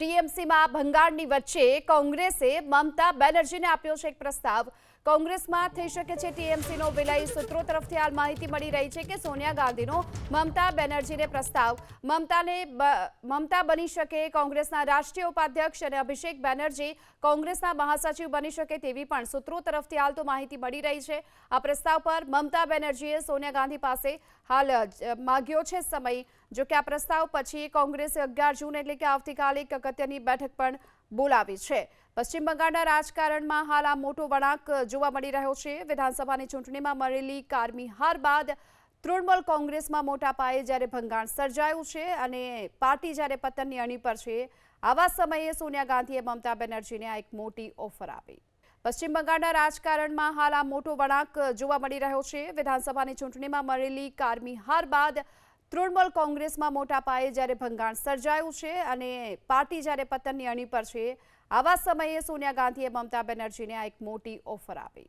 ટીએમસીમાં ભંગાણની વચ્ચે કોંગ્રેસે મમતા બેનર્જીને આપ્યો છે એક પ્રસ્તાવ। કોંગ્રેસમાં થઈ શકે છે ટીએમસીનો વિલય। સૂત્રો તરફથી હાલ માહિતી મળી રહી છે કે સોનિયા ગાંધીનો મમતા બેનર્જીને પ્રસ્તાવ। મમતા બની શકે કોંગ્રેસના રાષ્ટ્રીય ઉપાધ્યક્ષ અને અભિષેક બેનર્જી કોંગ્રેસના મહાસચિવ બની શકે તેવી પણ સૂત્રો તરફથી હાલ તો માહિતી મળી રહી છે। આ પ્રસ્તાવ પર મમતા બેનર્જીએ સોનિયા ગાંધી પાસે હાલ માંગ્યો છે સમય। જો કે આ પ્રસ્તાવ પછી કોંગ્રેસે 11 જૂન એટલે કે આવતીકાલે એક અગત્યની બેઠક પણ બોલાવી છે। પશ્ચિમ બંગાળના રાજકારણમાં હાલ આ મોટો વળાંક જોવા મળી રહ્યો છે। વિધાનસભાની ચૂંટણીમાં મળેલી કારમી હાર બાદ તૃણમૂલ કોંગ્રેસમાં મોટા પાયે જ્યારે ભંગાણ સર્જાયું છે અને પાર્ટી જ્યારે પતનની અણી પર છે, આવા સમયે સોનિયા ગાંધીએ મમતા બેનર્જીને આ એક મોટી ઓફર આપી। પશ્ચિમ બંગાળના રાજકારણમાં હાલ આ મોટો વળાંક જોવા મળી રહ્યો છે। વિધાનસભાની ચૂંટણીમાં મળેલી કારમી હાર બાદ તૃણમૂલ કોંગ્રેસમાં મોટા પાયે જ્યારે ભંગાણ સર્જાયું છે અને પાર્ટી જ્યારે પતનની અણી પર છે, આવા સમયે સોનિયા ગાંધીએ મમતા બેનર્જીને આ એક મોટી ઓફર આપી।